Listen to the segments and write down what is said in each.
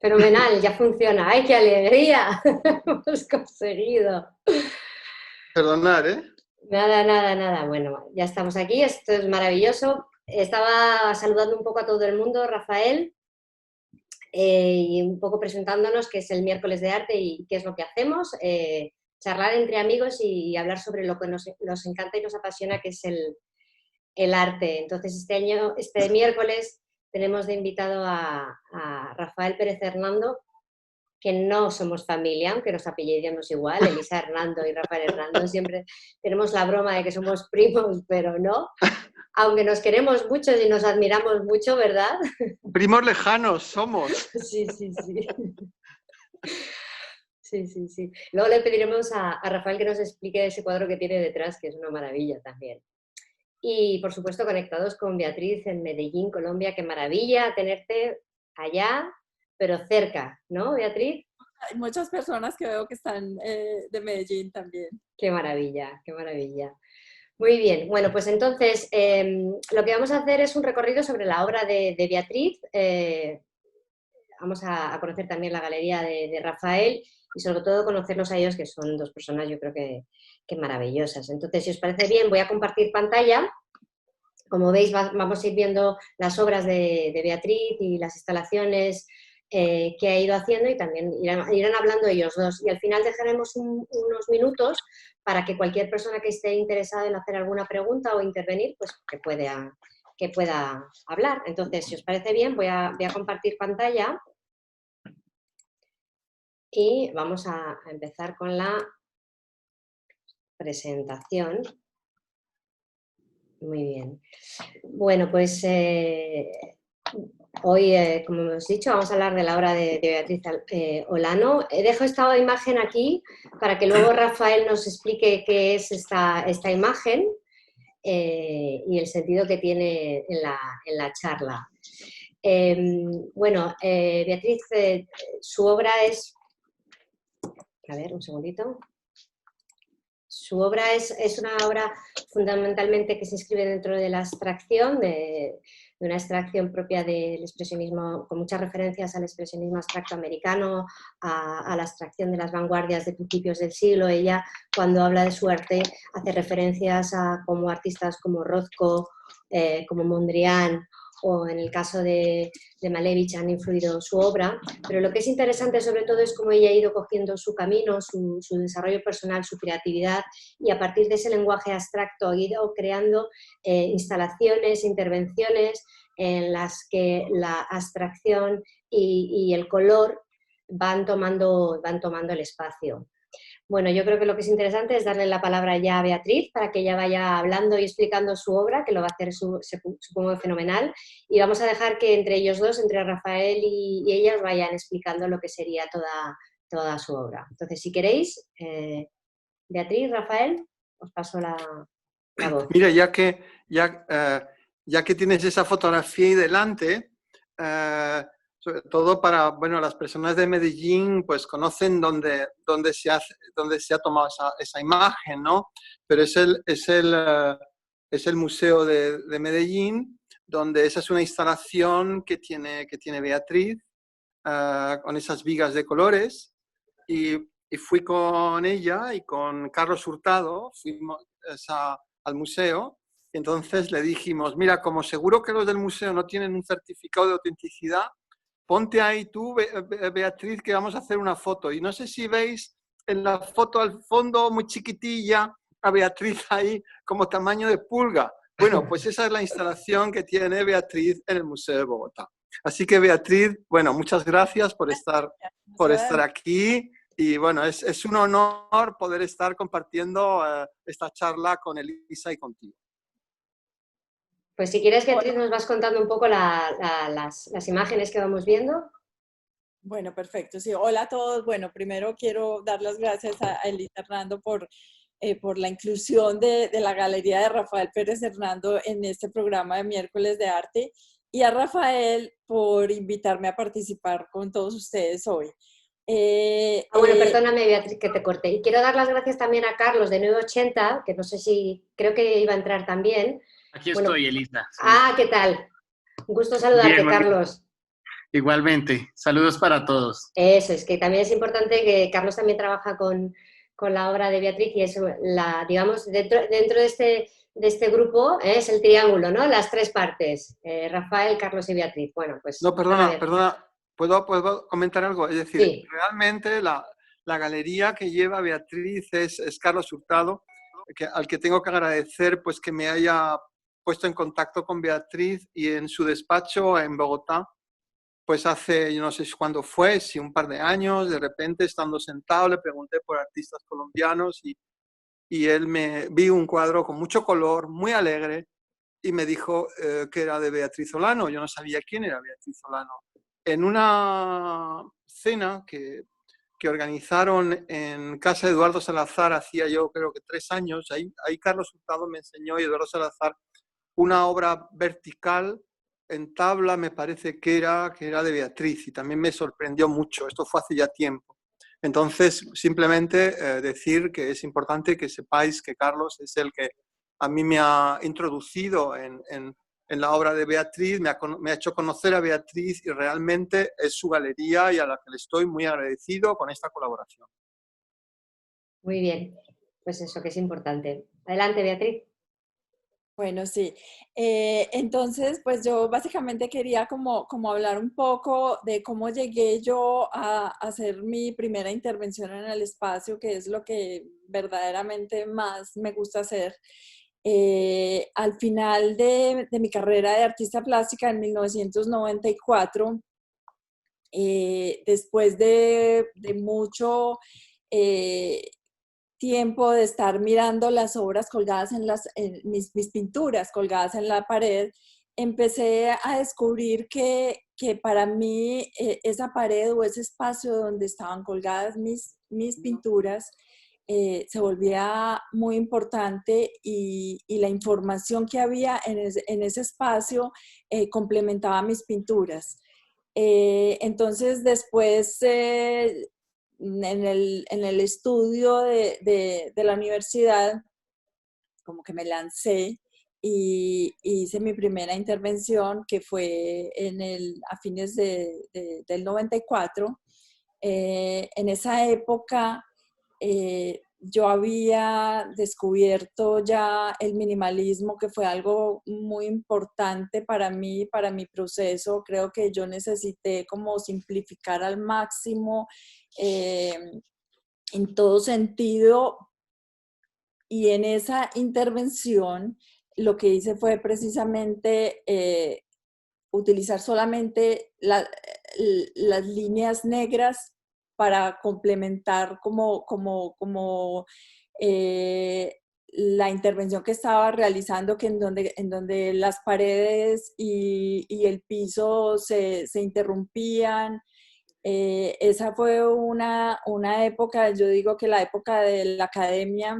Fenomenal, ya funciona. ¡Ay, qué alegría! Hemos conseguido. Perdonar, ¿eh? Nada, nada, nada. Bueno, ya estamos aquí, esto es maravilloso. Estaba saludando un poco a todo el mundo, Rafael, y un poco presentándonos qué es el miércoles de arte y qué es lo que hacemos. Charlar entre amigos y hablar sobre lo que nos encanta y nos apasiona, que es el arte. Entonces, este miércoles, tenemos de invitado a Rafael Pérez Hernando, que no somos familia, aunque nos apellidemos igual, Elisa Hernando y Rafael Hernando. Siempre tenemos la broma de que somos primos, pero no. Aunque nos queremos mucho y nos admiramos mucho, ¿verdad? Primos lejanos somos. Sí, sí, sí. Sí, sí, sí. Luego le pediremos a Rafael que nos explique ese cuadro que tiene detrás, que es una maravilla también. Y, por supuesto, conectados con Beatriz en Medellín, Colombia. Qué maravilla tenerte allá, pero cerca, ¿no, Beatriz? Hay muchas personas que veo que están de Medellín también. Qué maravilla, qué maravilla. Muy bien, bueno, pues entonces lo que vamos a hacer es un recorrido sobre la obra de Beatriz. Vamos a conocer también la galería de Rafael y sobre todo conocerlos a ellos, que son dos personas yo creo que maravillosas. Entonces, si os parece bien, voy a compartir pantalla. Como veis, vamos a ir viendo las obras de Beatriz y las instalaciones que ha ido haciendo, y también irán hablando ellos dos. Y al final dejaremos unos minutos para que cualquier persona que esté interesada en hacer alguna pregunta o intervenir, pues que pueda hablar. Entonces, si os parece bien, voy a compartir pantalla y vamos a empezar con la presentación. Muy bien. Bueno, pues hoy, como hemos dicho, vamos a hablar de la obra de Beatriz Olano. Dejo esta imagen aquí para que luego Rafael nos explique qué es esta imagen y el sentido que tiene en la charla. Bueno, Beatriz, su obra es... A ver, un segundito. Su obra es una obra fundamentalmente que se inscribe dentro de la abstracción, de una abstracción propia del expresionismo, con muchas referencias al expresionismo abstracto americano, a la abstracción de las vanguardias de principios del siglo. Ella, cuando habla de su arte, hace referencias a como artistas como Rothko, como Mondrian, o en el caso de Malevich han influido su obra, pero lo que es interesante sobre todo es cómo ella ha ido cogiendo su camino, su desarrollo personal, su creatividad, y a partir de ese lenguaje abstracto ha ido creando instalaciones, intervenciones en las que la abstracción y el color van tomando el espacio. Bueno, yo creo que lo que es interesante es darle la palabra ya a Beatriz para que ella vaya hablando y explicando su obra, que lo va a hacer, supongo, fenomenal. Y vamos a dejar que entre ellos dos, entre Rafael y ellas, vayan explicando lo que sería toda su obra. Entonces, si queréis, Beatriz, Rafael, os paso la voz. Mira, ya que tienes esa fotografía ahí delante, sobre todo para, bueno, las personas de Medellín pues conocen dónde se ha tomado esa imagen, ¿no? Pero es el Museo de Medellín, donde esa es una instalación que tiene Beatriz, con esas vigas de colores, y fui con ella y con Carlos Hurtado, fuimos al museo. Entonces le dijimos, mira, como seguro que los del museo no tienen un certificado de autenticidad, ponte ahí tú, Beatriz, que vamos a hacer una foto. Y no sé si veis en la foto al fondo, muy chiquitilla, a Beatriz ahí como tamaño de pulga. Bueno, pues esa es la instalación que tiene Beatriz en el Museo de Bogotá. Así que Beatriz, bueno, muchas gracias por estar aquí. Y bueno, es un honor poder estar compartiendo esta charla con Elisa y contigo. Pues si quieres, Beatriz, nos vas contando un poco las imágenes que vamos viendo. Bueno, perfecto. Sí, hola a todos. Bueno, primero quiero dar las gracias a Elisa Hernando por la inclusión de la Galería de Rafael Pérez Hernando en este programa de Miércoles de Arte, y a Rafael por invitarme a participar con todos ustedes hoy. Bueno, perdóname, Beatriz, que te corté. Y quiero dar las gracias también a Carlos de 980, que no sé si, creo que iba a entrar también. Aquí estoy, Elisa. Sí. Ah, ¿qué tal? Un gusto saludarte, Bien, Carlos. Igualmente, saludos para todos. Eso, es que también es importante que Carlos también trabaja con la obra de Beatriz y es la, digamos, dentro de este grupo es el triángulo, ¿no? Las tres partes, Rafael, Carlos y Beatriz. Bueno, pues... No, perdona, ¿puedo comentar algo? Es decir, Sí. realmente la galería que lleva Beatriz es Carlos Hurtado, al que tengo que agradecer pues que me haya puesto en contacto con Beatriz y en su despacho en Bogotá, pues hace, yo no sé cuándo fue, si un par de años, de repente estando sentado le pregunté por artistas colombianos y él vi un cuadro con mucho color, muy alegre, y me dijo que era de Beatriz Olano. Yo no sabía quién era Beatriz Olano. En una cena que organizaron en casa de Eduardo Salazar, hacía yo creo que 3 años, ahí Carlos Hurtado me enseñó, y Eduardo Salazar, una obra vertical en tabla, me parece que era de Beatriz, y también me sorprendió mucho. Esto fue hace ya tiempo. Entonces, simplemente decir que es importante que sepáis que Carlos es el que a mí me ha introducido en la obra de Beatriz, me ha hecho conocer a Beatriz, y realmente es su galería y a la que le estoy muy agradecido con esta colaboración. Muy bien, pues eso que es importante. Adelante, Beatriz. Bueno, sí. Entonces, pues yo básicamente quería como hablar un poco de cómo llegué yo a hacer mi primera intervención en el espacio, que es lo que verdaderamente más me gusta hacer. Al final de mi carrera de artista plástica en 1994, después de mucho tiempo de estar mirando las obras colgadas en mis pinturas colgadas en la pared, empecé a descubrir que para mí esa pared o ese espacio donde estaban colgadas mis pinturas se volvía muy importante y la información que había en ese espacio complementaba mis pinturas. Entonces después en el estudio de la universidad, como que me lancé y hice mi primera intervención, que fue a fines del 94. En esa época yo había descubierto ya el minimalismo, que fue algo muy importante para mí, para mi proceso. Creo que yo necesité como simplificar al máximo en todo sentido, y en esa intervención lo que hice fue precisamente utilizar solamente las líneas negras para complementar la intervención que estaba realizando, que en donde las paredes y el piso se interrumpían. Esa fue una época, yo digo que la época de la academia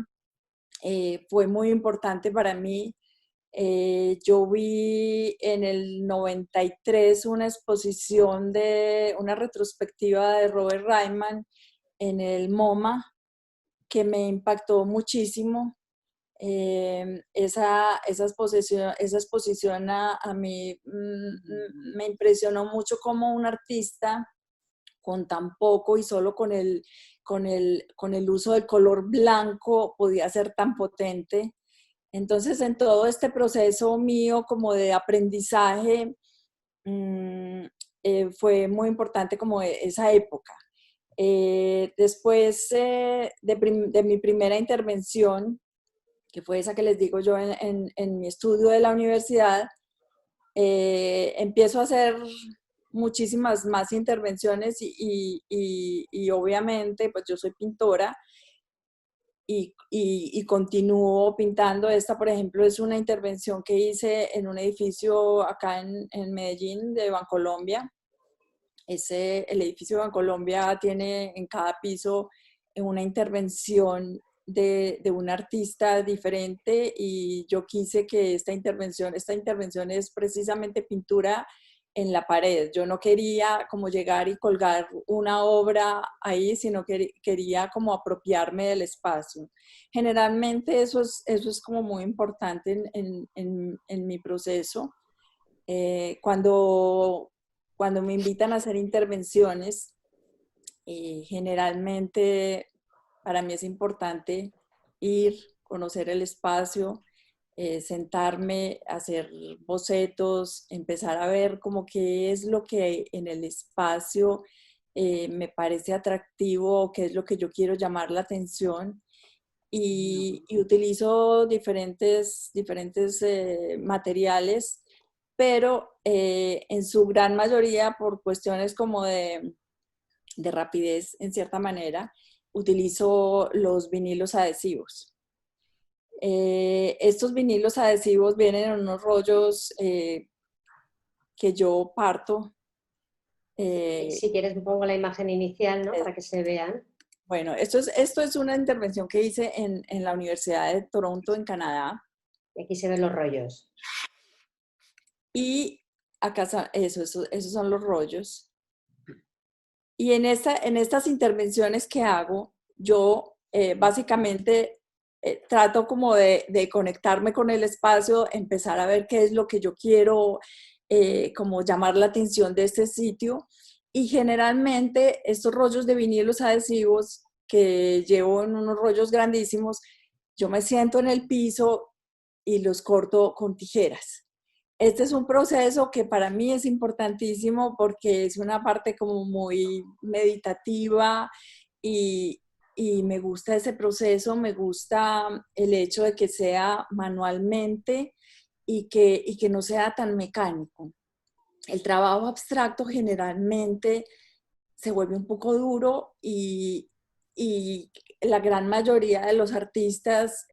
fue muy importante para mí. Yo vi en el 93 una exposición una retrospectiva de Robert Reimann en el MoMA, que me impactó muchísimo. Esa exposición a mí me impresionó mucho como un artista con tan poco y solo con el uso del color blanco podía ser tan potente. Entonces, en todo este proceso mío como de aprendizaje, fue muy importante como esa época. Después de mi primera intervención, que fue esa que les digo yo en mi estudio de la universidad, empiezo a hacer muchísimas más intervenciones y obviamente pues yo soy pintora y continúo pintando. Esta, por ejemplo, es una intervención que hice en un edificio acá en Medellín de Bancolombia. El edificio de Bancolombia tiene en cada piso una intervención de un artista diferente, y yo quise que esta intervención es precisamente pintura en la pared. Yo no quería como llegar y colgar una obra ahí, sino que quería como apropiarme del espacio. Generalmente eso es como muy importante en mi proceso. Cuando cuando me invitan a hacer intervenciones, generalmente para mí es importante ir, conocer el espacio, sentarme, hacer bocetos, empezar a ver como qué es lo que en el espacio me parece atractivo, qué es lo que yo quiero llamar la atención. Y utilizo diferentes materiales, pero en su gran mayoría por cuestiones como de rapidez en cierta manera, utilizo los vinilos adhesivos. Estos vinilos adhesivos vienen en unos rollos que yo parto. Si quieres pongo la imagen inicial, ¿no? Para que se vean. Bueno, esto es una intervención que hice en la Universidad de Toronto, en Canadá. Y aquí se ven los rollos. Y acá esos son los rollos. Y en estas intervenciones que hago, yo básicamente trato como de conectarme con el espacio, empezar a ver qué es lo que yo quiero, como llamar la atención de este sitio. Y generalmente estos rollos de vinilos adhesivos que llevo en unos rollos grandísimos, yo me siento en el piso y los corto con tijeras. Este es un proceso que para mí es importantísimo porque es una parte como muy meditativa y, y me gusta ese proceso, me gusta el hecho de que sea manualmente y que no sea tan mecánico. El trabajo abstracto generalmente se vuelve un poco duro y la gran mayoría de los artistas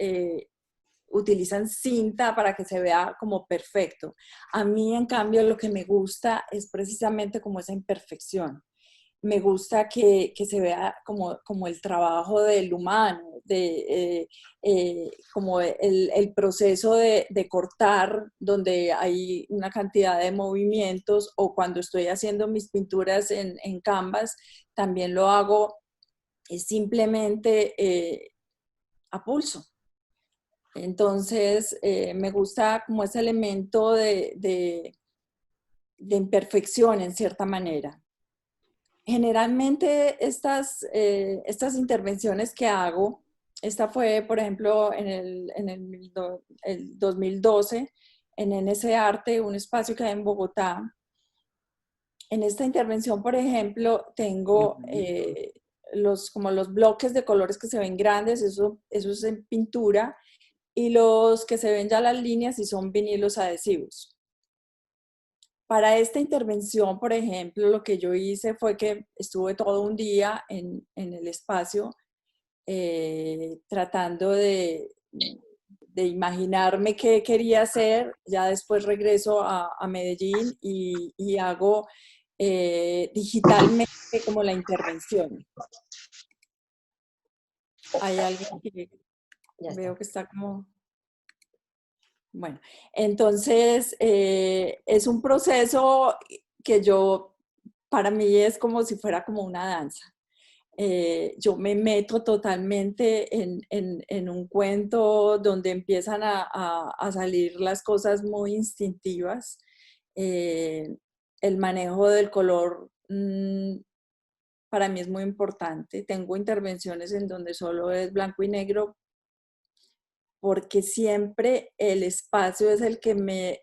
utilizan cinta para que se vea como perfecto. A mí, en cambio, lo que me gusta es precisamente como esa imperfección. Me gusta que se vea como el trabajo del humano, como el proceso de cortar, donde hay una cantidad de movimientos, o cuando estoy haciendo mis pinturas en Canvas, también lo hago simplemente a pulso. Entonces, me gusta como ese elemento de imperfección en cierta manera. Generalmente estas intervenciones que hago, esta fue, por ejemplo, el 2012, en NS Arte, un espacio que hay en Bogotá. En esta intervención, por ejemplo, tengo como los bloques de colores que se ven grandes, eso es en pintura, y los que se ven ya las líneas y son vinilos adhesivos. Para esta intervención, por ejemplo, lo que yo hice fue que estuve todo un día en el espacio tratando de imaginarme qué quería hacer. Ya después regreso a Medellín y hago digitalmente como la intervención. Hay alguien que veo que está como... Bueno, entonces es un proceso que para mí es como si fuera como una danza. Yo me meto totalmente en un cuento donde empiezan a salir las cosas muy instintivas. El manejo del color para mí es muy importante. Tengo intervenciones en donde solo es blanco y negro, porque siempre el espacio es el que me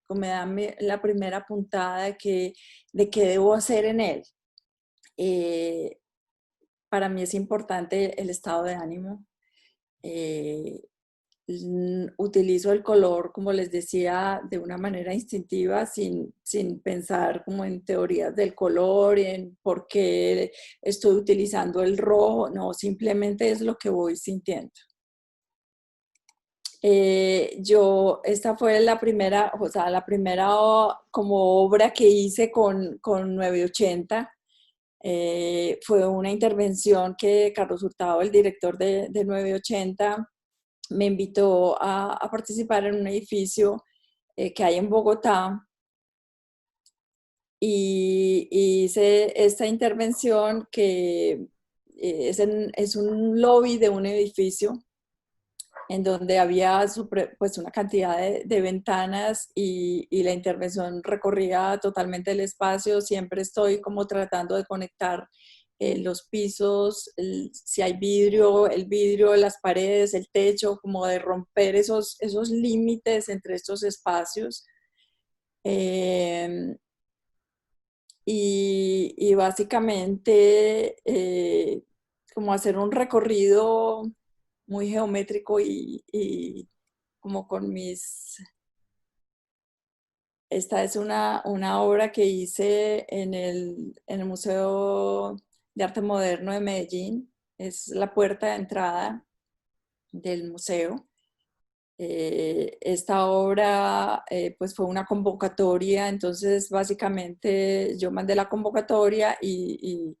da la primera puntada de qué debo hacer en él. Para mí es importante el estado de ánimo. Utilizo el color, como les decía, de una manera instintiva, sin pensar como en teorías del color, en por qué estoy utilizando el rojo. No, simplemente es lo que voy sintiendo. Esta fue la primera como obra que hice con 980. Fue una intervención que Carlos Hurtado, el director de 980, me invitó a participar en un edificio que hay en Bogotá, y hice esta intervención que es un lobby de un edificio. en donde había pues una cantidad de ventanas y la intervención recorría totalmente el espacio. Siempre estoy como tratando de conectar los pisos, si hay vidrio, el vidrio, las paredes, el techo, como de romper esos límites entre estos espacios. Y básicamente como hacer un recorrido muy geométrico y como con mis... Esta es una obra que hice en el Museo de Arte Moderno de Medellín. Es la puerta de entrada del museo. Esta obra pues fue una convocatoria, entonces básicamente yo mandé la convocatoria y,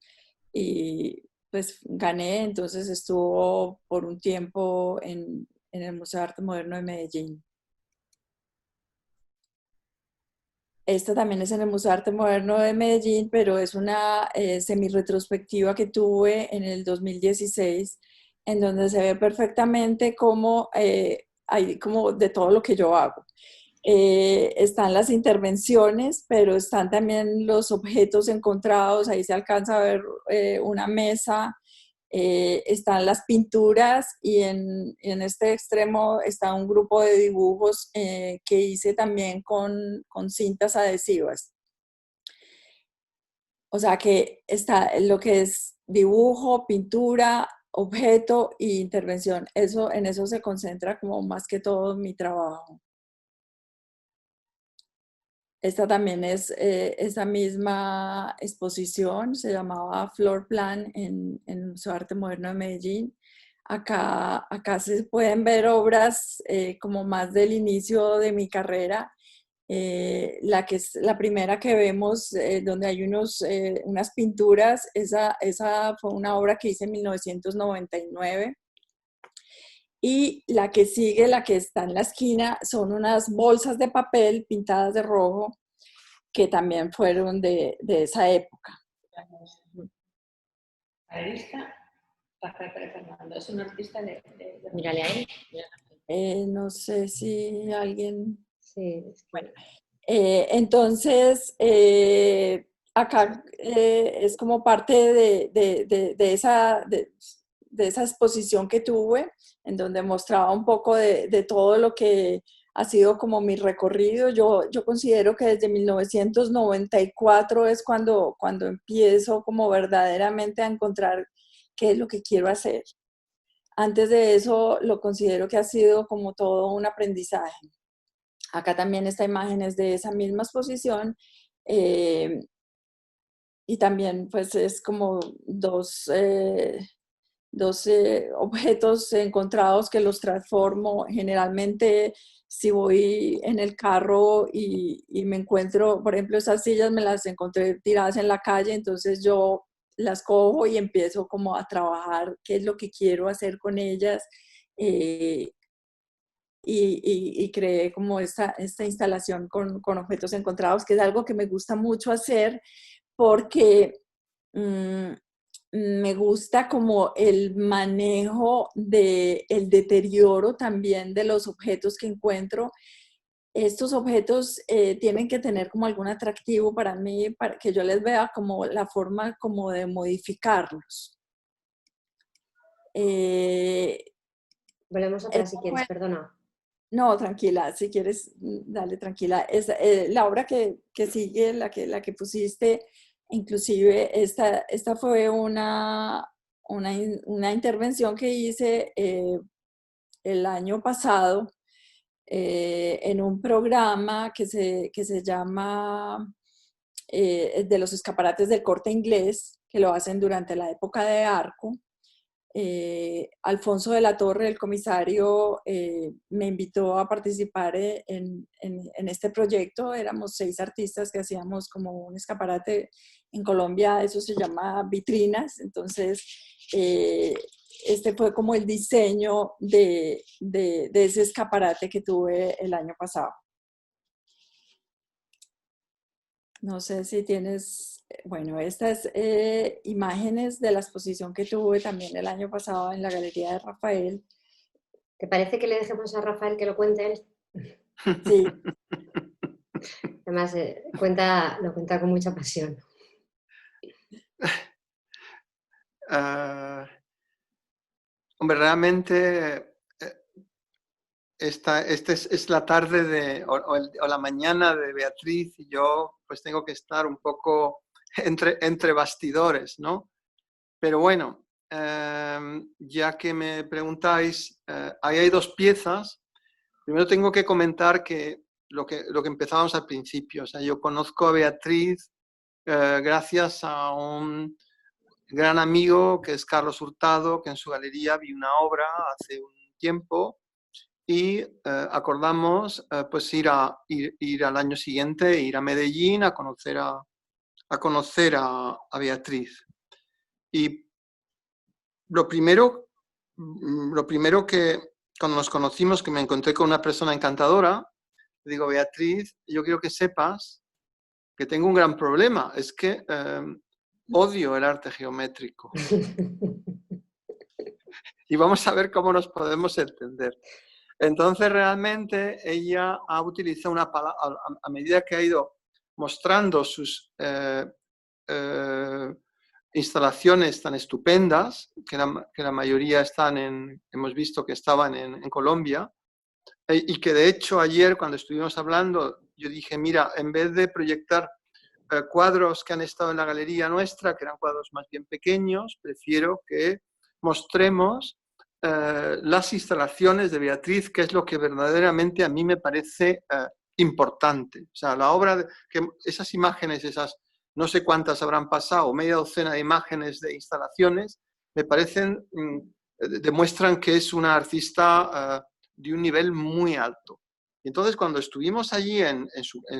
pues gané, entonces estuvo por un tiempo en el Museo de Arte Moderno de Medellín. Esta también es en el Museo de Arte Moderno de Medellín, pero es una semi-retrospectiva que tuve en el 2016, en donde se ve perfectamente cómo hay como de todo lo que yo hago. Están las intervenciones, pero están también los objetos encontrados, ahí se alcanza a ver una mesa, están las pinturas y en este extremo está un grupo de dibujos que hice también con cintas adhesivas. O sea que está lo que es dibujo, pintura, objeto e intervención. En eso se concentra como más que todo mi trabajo. Esta también es esa misma exposición, se llamaba Floor Plan en el Museo de Arte Moderno de Medellín. Acá se pueden ver obras como más del inicio de mi carrera. Que es la primera que vemos, donde hay unas pinturas, esa fue una obra que hice en 1999. Y la que sigue, la que está en la esquina, son unas bolsas de papel pintadas de rojo que también fueron de esa época. Artista, Rafael Pérez Fernando, es un artista mírale a él. No sé si alguien... Sí, bueno. Entonces, acá es como parte de esa exposición que tuve, en donde mostraba un poco de todo lo que ha sido como mi recorrido. Yo considero que desde 1994 es cuando empiezo como verdaderamente a encontrar qué es lo que quiero hacer. Antes de eso lo considero que ha sido como todo un aprendizaje. Acá también esta imagen es de esa misma exposición y también pues es como dos objetos encontrados que los transformo. Generalmente si voy en el carro y me encuentro, por ejemplo, esas sillas me las encontré tiradas en la calle, entonces yo las cojo y empiezo como a trabajar qué es lo que quiero hacer con ellas. Y creé como esta instalación con objetos encontrados, que es algo que me gusta mucho hacer porque me gusta como el manejo del deterioro también de los objetos que encuentro. Estos objetos tienen que tener como algún atractivo para mí, para que yo les vea como la forma como de modificarlos. Volvemos atrás si quieres, perdona. No, tranquila, si quieres, dale, tranquila. La obra que sigue, la que pusiste, inclusive esta fue una intervención que hice el año pasado en un programa que se llama de los escaparates del Corte Inglés, que lo hacen durante la época de Arco. Alfonso de la Torre, el comisario, me invitó a participar en este proyecto. Éramos 6 artistas que hacíamos como un escaparate. En Colombia eso se llama vitrinas. Entonces, este fue como el diseño de ese escaparate que tuve el año pasado. No sé si tienes, bueno, estas imágenes de la exposición que tuve también el año pasado en la Galería de Rafael. ¿Te parece que le dejemos a Rafael que lo cuente él? Sí. Además, lo cuenta con mucha pasión. Hombre, realmente esta es la tarde o la mañana de Beatriz y yo pues tengo que estar un poco entre bastidores, ¿no? Pero bueno, ya que me preguntáis, ahí hay dos piezas. Primero tengo que comentar que lo que empezábamos al principio. O sea, yo conozco a Beatriz gracias a un gran amigo que es Carlos Hurtado, que en su galería vi una obra hace un tiempo y acordamos pues ir al año siguiente, ir a Medellín a conocer a Beatriz. Y lo primero que cuando nos conocimos, que me encontré con una persona encantadora, le digo, Beatriz, yo quiero que sepas que tengo un gran problema, es que odio el arte geométrico. Y vamos a ver cómo nos podemos entender. Entonces, realmente, ella ha utilizado una palabra, a medida que ha ido mostrando sus instalaciones tan estupendas, que la mayoría hemos visto que estaban en Colombia, y que de hecho ayer cuando estuvimos hablando, yo dije, mira, en vez de proyectar cuadros que han estado en la galería nuestra, que eran cuadros más bien pequeños, prefiero que mostremos las instalaciones de Beatriz, que es lo que verdaderamente a mí me parece importante. O sea, la obra, esas imágenes, esas no sé cuántas habrán pasado, media docena de imágenes de instalaciones, me parecen, demuestran que es una artista de un nivel muy alto. Y entonces cuando estuvimos allí en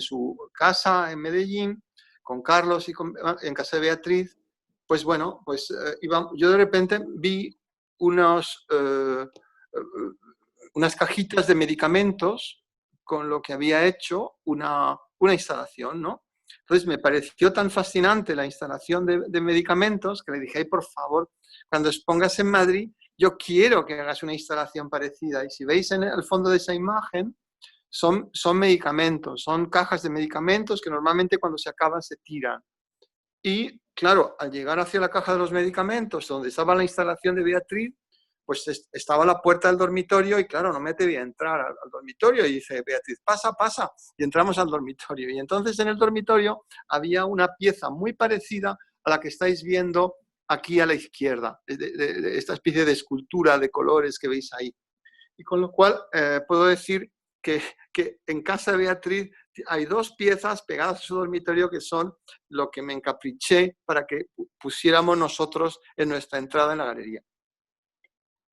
su casa en Medellín, con Carlos y en casa de Beatriz, pues bueno, pues yo de repente vi unas cajitas de medicamentos con lo que había hecho una instalación, ¿no? Entonces me pareció tan fascinante la instalación de medicamentos que le dije, ay, por favor, cuando expongas en Madrid, yo quiero que hagas una instalación parecida. Y si veis en el fondo de esa imagen, son medicamentos, son cajas de medicamentos que normalmente cuando se acaban se tiran. Y claro, al llegar hacia la caja de los medicamentos, donde estaba la instalación de Beatriz, pues estaba la puerta del dormitorio y claro, no me atreví a entrar al dormitorio y dice, Beatriz, pasa, pasa, y entramos al dormitorio. Y entonces en el dormitorio había una pieza muy parecida a la que estáis viendo aquí a la izquierda, de esta especie de escultura de colores que veis ahí. Y con lo cual puedo decir que en casa de Beatriz hay dos piezas pegadas a su dormitorio que son lo que me encapriché para que pusiéramos nosotros en nuestra entrada en la galería.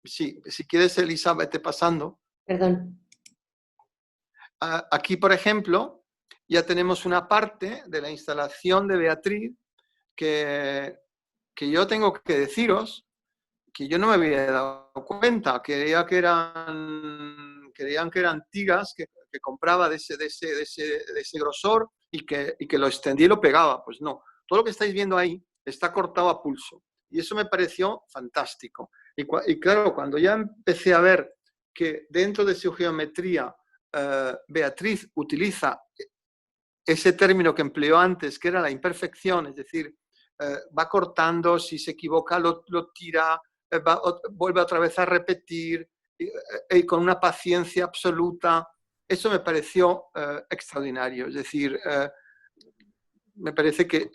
Sí, si quieres, Elisa, vete pasando. Perdón. Aquí, por ejemplo, ya tenemos una parte de la instalación de Beatriz que yo tengo que deciros que yo no me había dado cuenta. Creían que eran tiras que compraba de ese grosor y que lo extendía y lo pegaba. Pues no, todo lo que estáis viendo ahí está cortado a pulso. Y eso me pareció fantástico. Y claro, cuando ya empecé a ver que dentro de su geometría Beatriz utiliza ese término que empleó antes, que era la imperfección, es decir, va cortando, si se equivoca lo tira, vuelve otra vez a repetir, y con una paciencia absoluta. Eso me pareció extraordinario. Es decir, me parece que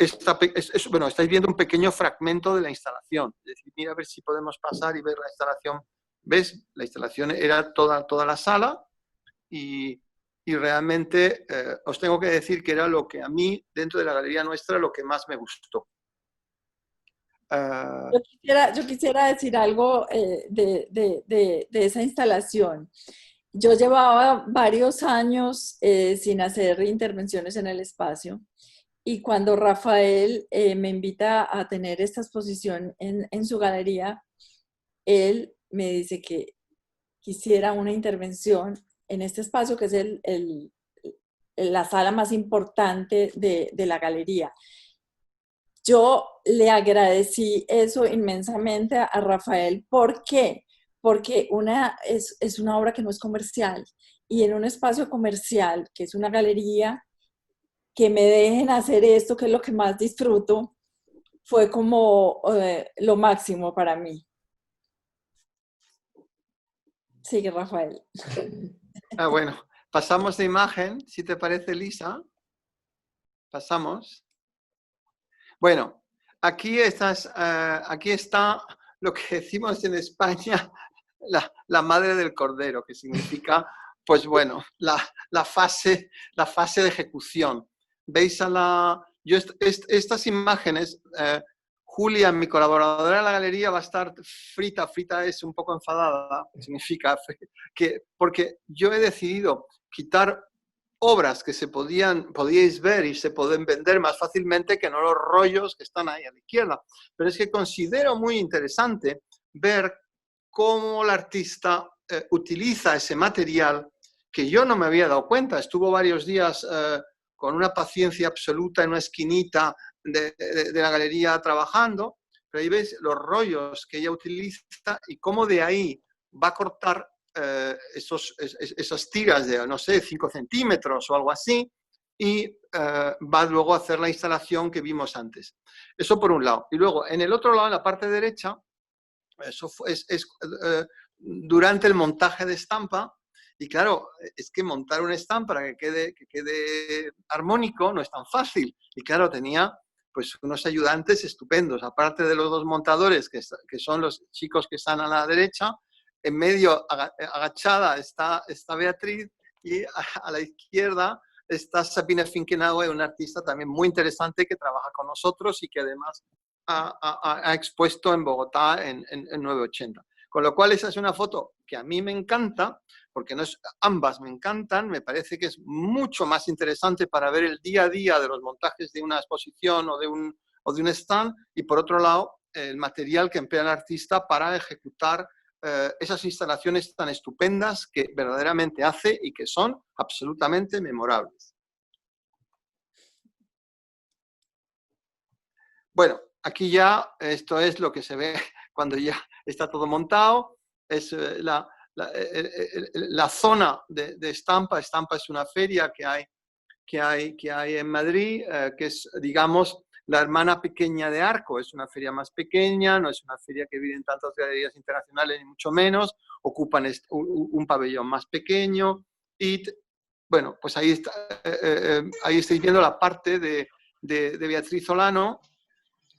bueno, estáis viendo un pequeño fragmento de la instalación. Es decir, mira a ver si podemos pasar y ver la instalación. ¿Ves? La instalación era toda la sala y realmente os tengo que decir que era lo que a mí, dentro de la galería nuestra, lo que más me gustó. Yo quisiera decir algo de esa instalación. Yo llevaba varios años sin hacer intervenciones en el espacio y cuando Rafael me invita a tener esta exposición en su galería, él me dice que quisiera una intervención en este espacio que es la sala más importante de la galería. Yo le agradecí eso inmensamente a Rafael. ¿Por qué? porque es una obra que no es comercial, y en un espacio comercial, que es una galería, que me dejen hacer esto, que es lo que más disfruto, fue como lo máximo para mí. Sigue, Rafael. Bueno, pasamos de imagen, si te parece, Lisa. Pasamos. Bueno, aquí está lo que decimos en España, la madre del cordero, que significa, pues bueno, la fase de ejecución. ¿Veis estas imágenes? Julia, mi colaboradora en la galería, va a estar frita es un poco enfadada, significa porque yo he decidido quitar obras que podíais ver y se pueden vender más fácilmente que no los rollos que están ahí a la izquierda. Pero es que considero muy interesante ver cómo el artista utiliza ese material que yo no me había dado cuenta. Estuvo varios días con una paciencia absoluta en una esquinita de la galería trabajando, pero ahí veis los rollos que ella utiliza y cómo de ahí va a cortar esas tiras de, no sé, 5 centímetros o algo así, y va luego a hacer la instalación que vimos antes. Eso por un lado. Y luego, en el otro lado, en la parte derecha, eso durante el montaje de estampa, y claro, es que montar una estampa para que quede armónico no es tan fácil. Y claro, tenía pues unos ayudantes estupendos, aparte de los dos montadores, que son los chicos que están a la derecha. En medio, agachada, está Beatriz, y a la izquierda está Sabine Finkenauer, una artista también muy interesante que trabaja con nosotros y que además ha expuesto en Bogotá en 980. Con lo cual esa es una foto que a mí me encanta, porque ambas me encantan, me parece que es mucho más interesante para ver el día a día de los montajes de una exposición o de un stand, y por otro lado, el material que emplea el artista para ejecutar esas instalaciones tan estupendas que verdaderamente hace y que son absolutamente memorables. Bueno, aquí ya esto es lo que se ve cuando ya está todo montado. Es la zona de estampa. Estampa es una feria que hay en Madrid, que es, digamos, la hermana pequeña de Arco. Es una feria más pequeña, no es una feria que viven tantas galerías internacionales, ni mucho menos. Ocupan un pabellón más pequeño. Y bueno, pues ahí estáis viendo la parte de Beatriz Olano,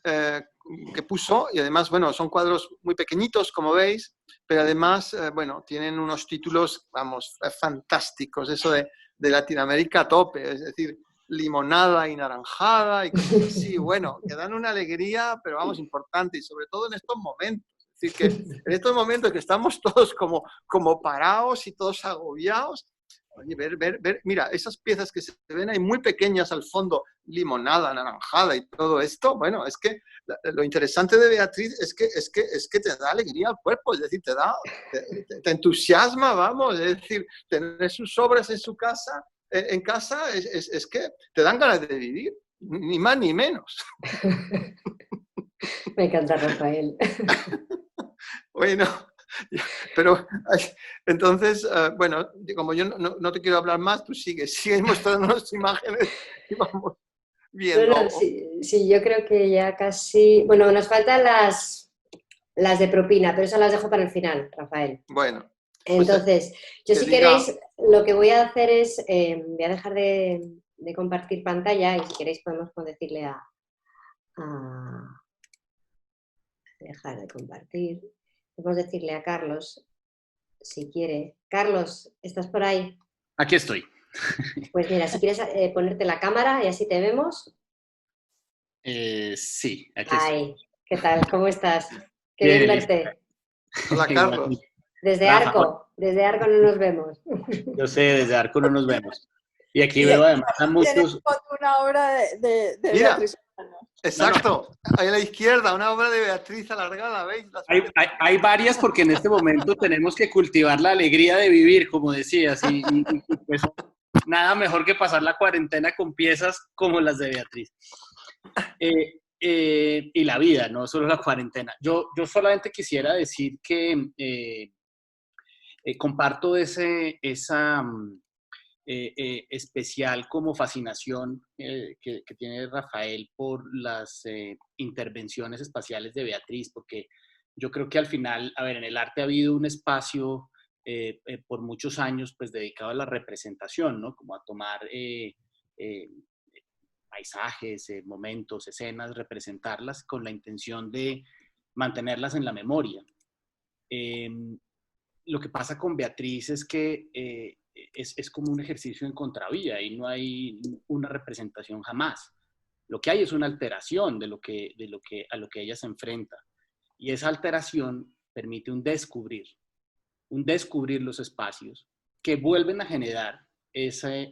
que puso, y además, bueno, son cuadros muy pequeñitos, como veis, pero además, bueno, tienen unos títulos, vamos, fantásticos, eso de Latinoamérica a tope, es decir, limonada y naranjada y cosas así, bueno, que dan una alegría, pero vamos, importante, y sobre todo en estos momentos. Es decir, que en estos momentos que estamos todos como parados y todos agobiados, oye, ver, mira, esas piezas que se ven ahí muy pequeñas al fondo, limonada, naranjada y todo esto, bueno, es que lo interesante de Beatriz es que te da alegría al cuerpo, es decir, te entusiasma, vamos, es decir, tener sus obras en su casa, en casa, es que te dan ganas de vivir, ni más ni menos. Me encanta, Rafael. Bueno, pero entonces, bueno, como yo no te quiero hablar más, tú sigues mostrándonos imágenes y vamos viendo. Bueno, sí, yo creo que ya casi... Bueno, nos faltan las de propina, pero esas las dejo para el final, Rafael. Bueno. Entonces, yo si queréis, lo que voy a hacer es, voy a dejar de compartir pantalla, y si queréis podemos decirle a dejar de compartir. Podemos decirle a Carlos, si quiere. Carlos, ¿estás por ahí? Aquí estoy. Pues mira, si quieres ponerte la cámara y así te vemos. Sí, aquí Ay, ¿qué tal? ¿Cómo estás? Qué bien bien verte. Hola, Carlos. Desde Arco no nos vemos. Yo sé, desde Arco no nos vemos. Y aquí veo además a muchos... Una obra de Mira, Beatriz. exacto, ahí a la izquierda, una obra de Beatriz alargada, ¿veis? Hay varias, porque en este momento tenemos que cultivar la alegría de vivir, como decías, y pues nada mejor que pasar la cuarentena con piezas como las de Beatriz. Y la vida, no solo la cuarentena. Yo solamente quisiera decir que comparto esa especial como fascinación que tiene Rafael por las intervenciones espaciales de Beatriz, porque yo creo que al final, a ver, en el arte ha habido un espacio por muchos años pues dedicado a la representación, ¿no? Como a tomar paisajes, momentos, escenas, representarlas con la intención de mantenerlas en la memoria. Lo que pasa con Beatriz es que es como un ejercicio en contravía y no hay una representación jamás. Lo que hay es una alteración a lo que ella se enfrenta. Y esa alteración permite un descubrir los espacios que vuelven a generar ese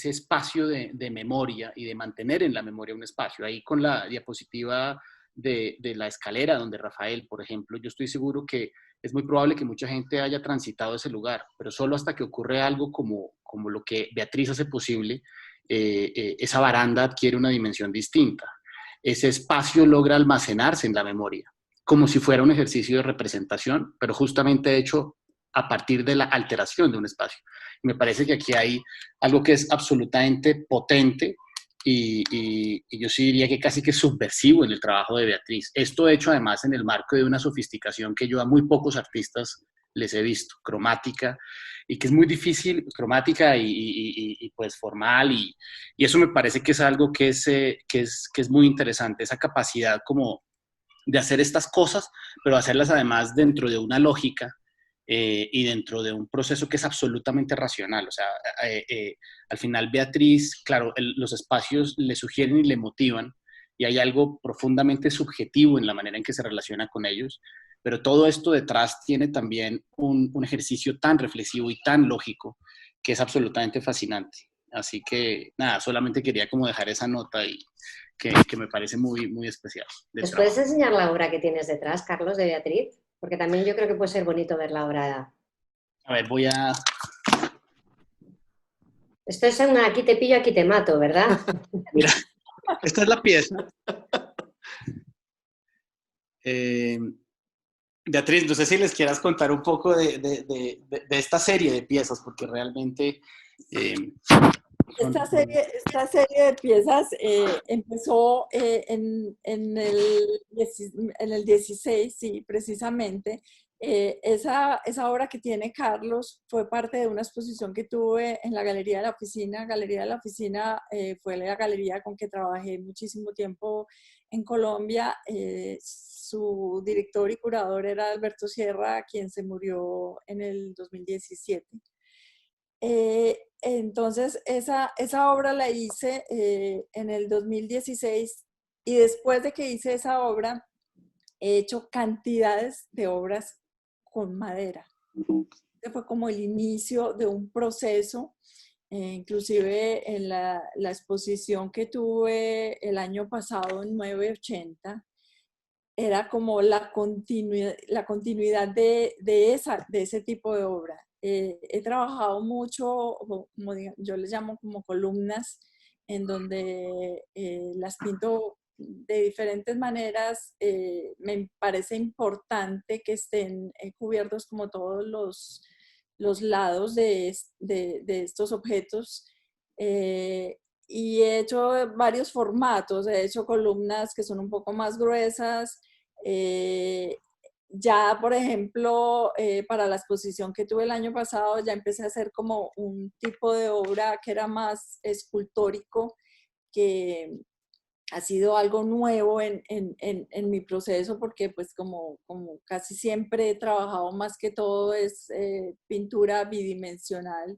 espacio de memoria y de mantener en la memoria un espacio. Ahí con la diapositiva de la escalera donde Rafael, por ejemplo, yo estoy seguro que es muy probable que mucha gente haya transitado ese lugar, pero solo hasta que ocurre algo como lo que Beatriz hace posible, esa baranda adquiere una dimensión distinta. Ese espacio logra almacenarse en la memoria, como si fuera un ejercicio de representación, pero justamente hecho a partir de la alteración de un espacio. Y me parece que aquí hay algo que es absolutamente potente y yo sí diría que casi que subversivo en el trabajo de Beatriz. Esto hecho además en el marco de una sofisticación que yo a muy pocos artistas les he visto, cromática, y que es muy difícil, cromática y pues formal, y eso me parece que es algo que es muy interesante, esa capacidad como de hacer estas cosas, pero hacerlas además dentro de una lógica y dentro de un proceso que es absolutamente racional. O sea, al final Beatriz, claro, los espacios le sugieren y le motivan, y hay algo profundamente subjetivo en la manera en que se relaciona con ellos, pero todo esto detrás tiene también un ejercicio tan reflexivo y tan lógico que es absolutamente fascinante. Así que, nada, solamente quería como dejar esa nota y que me parece muy, muy especial. ¿Nos puedes enseñar la obra que tienes detrás, Carlos, de Beatriz? Porque también yo creo que puede ser bonito ver la obra. A ver, voy a... Esto es una aquí te pillo, aquí te mato, ¿verdad? Mira, esta es la pieza. Beatriz, no sé si les quieras contar un poco de esta serie de piezas, porque realmente... Esta serie de piezas empezó en el 16, sí, precisamente. Esa obra que tiene Carlos fue parte de una exposición que tuve en la Galería de la Oficina. Galería de la Oficina fue la galería con que trabajé muchísimo tiempo en Colombia. Su director y curador era Alberto Sierra, quien se murió en el 2017. Entonces, esa obra la hice en el 2016 y después de que hice esa obra, he hecho cantidades de obras con madera. Este fue como el inicio de un proceso, inclusive en la exposición que tuve el año pasado en 980, era como la continuidad de ese tipo de obra. He trabajado mucho, como yo les llamo como columnas, en donde las pinto de diferentes maneras. Me parece importante que estén cubiertos como todos los lados de estos objetos. Y he hecho varios formatos, he hecho columnas que son un poco más gruesas. Ya, por ejemplo, para la exposición que tuve el año pasado, ya empecé a hacer como un tipo de obra que era más escultórico, que ha sido algo nuevo en mi proceso, porque pues como casi siempre he trabajado más que todo es pintura bidimensional.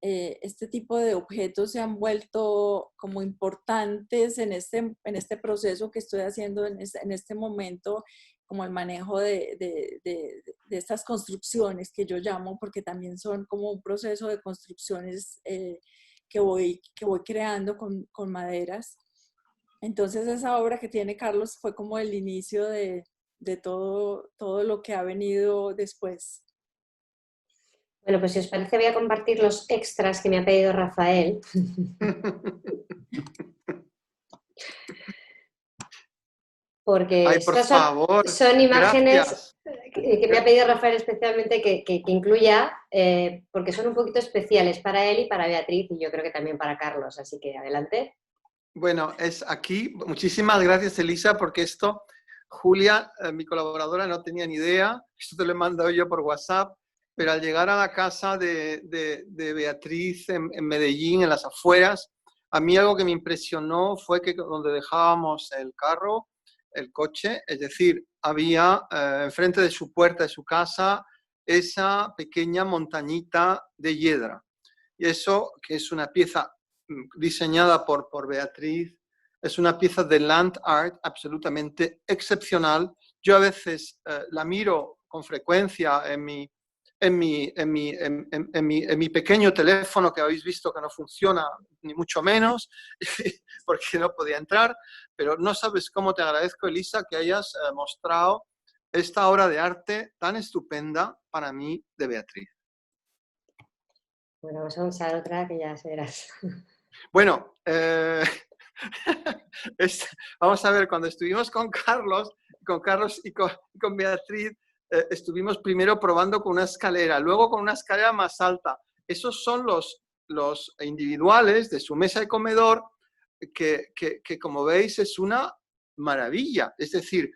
Este tipo de objetos se han vuelto como importantes en este proceso que estoy haciendo en este momento, como el manejo de estas construcciones que yo llamo, porque también son como un proceso de construcciones que voy creando con maderas. Entonces esa obra que tiene Carlos fue como el inicio de todo lo que ha venido después. Bueno, pues si os parece voy a compartir los extras que me ha pedido Rafael. porque Ay, por estas son, favor, son imágenes gracias. que me ha pedido Rafael especialmente que incluya, porque son un poquito especiales para él y para Beatriz, y yo creo que también para Carlos, así que adelante. Bueno, es aquí. Muchísimas gracias, Elisa, porque esto, Julia, mi colaboradora, no tenía ni idea. Esto te lo he mandado yo por WhatsApp, pero al llegar a la casa de Beatriz en Medellín, en las afueras, a mí algo que me impresionó fue que donde dejábamos el carro, el coche, es decir, había enfrente de su puerta de su casa esa pequeña montañita de hiedra. Y eso, que es una pieza diseñada por Beatriz, es una pieza de land art absolutamente excepcional. Yo a veces la miro con frecuencia en mi pequeño teléfono, que habéis visto que no funciona ni mucho menos, porque no podía entrar, pero no sabes cómo te agradezco, Elisa, que hayas mostrado esta obra de arte tan estupenda para mí de Beatriz. Bueno, vamos a usar otra que ya verás. Bueno, vamos a ver, cuando estuvimos con Carlos y con Beatriz, estuvimos primero probando con una escalera, luego con una escalera más alta. Esos son los individuales de su mesa de comedor, que como veis es una maravilla. Es decir,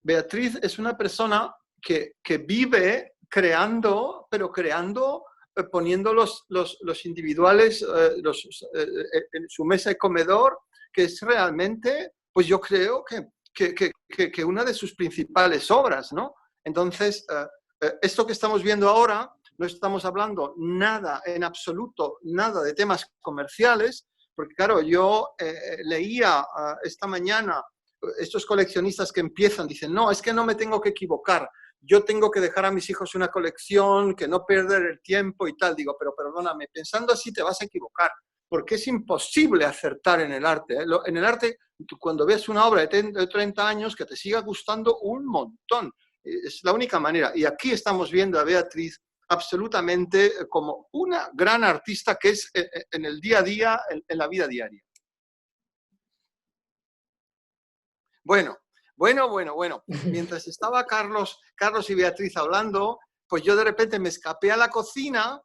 Beatriz es una persona que vive creando, pero creando, poniendo los individuales en su mesa de comedor, que es realmente, pues yo creo que una de sus principales obras, ¿no? Entonces, esto que estamos viendo ahora, no estamos hablando nada, en absoluto, nada de temas comerciales, porque claro, yo leía esta mañana estos coleccionistas que empiezan, dicen, no, es que no me tengo que equivocar, yo tengo que dejar a mis hijos una colección, que no perder el tiempo y tal. Digo, pero perdóname, pensando así te vas a equivocar, porque es imposible acertar en el arte. En el arte, cuando ves una obra de 30 años, que te siga gustando un montón. Es la única manera. Y aquí estamos viendo a Beatriz absolutamente como una gran artista que es en el día a día, en la vida diaria. Bueno. Mientras estaba Carlos y Beatriz hablando, pues yo de repente me escapé a la cocina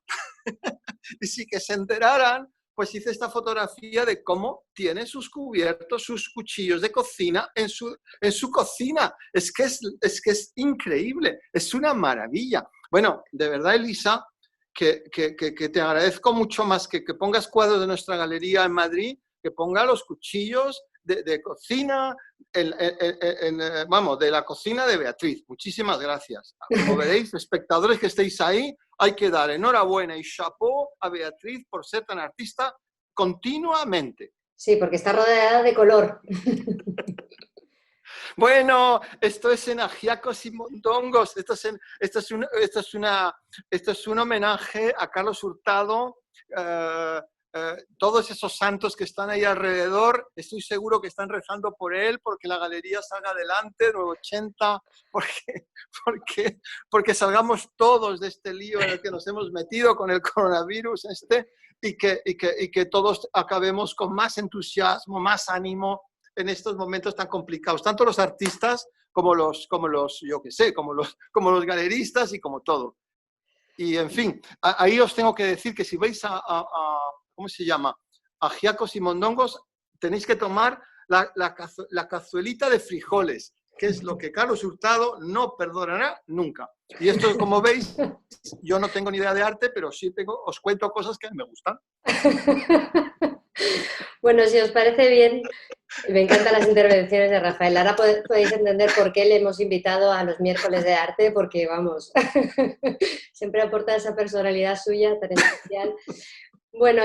y sin que se enteraran, pues hice esta fotografía de cómo tiene sus cubiertos, sus cuchillos de cocina en su cocina. Es que es increíble, es una maravilla. Bueno, de verdad, Elisa, que te agradezco mucho más que pongas cuadros de nuestra galería en Madrid, que ponga los cuchillos de cocina, vamos, de la cocina de Beatriz. Muchísimas gracias. Como veréis, espectadores que estéis ahí, hay que dar enhorabuena y chapeau a Beatriz por ser tan artista continuamente. Sí, porque está rodeada de color. Bueno, esto es en Ajiacos y Mondongos. Esto es un homenaje a Carlos Hurtado. Todos esos santos que están ahí alrededor, estoy seguro que están rezando por él, porque la galería salga adelante, 980, porque salgamos todos de este lío en el que nos hemos metido con el coronavirus y que todos acabemos con más entusiasmo, más ánimo en estos momentos tan complicados, tanto los artistas como los yo qué sé, como los galeristas y como todo. Y en fin, ahí os tengo que decir que si vais ¿cómo se llama? Ajiacos y Mondongos, tenéis que tomar la cazuelita de frijoles, que es lo que Carlos Hurtado no perdonará nunca. Y esto, como veis, yo no tengo ni idea de arte, pero sí os cuento cosas que me gustan. Bueno, si os parece bien, me encantan las intervenciones de Rafael. Ahora podéis entender por qué le hemos invitado a los miércoles de arte, porque, vamos, siempre aporta esa personalidad suya tan especial. Bueno,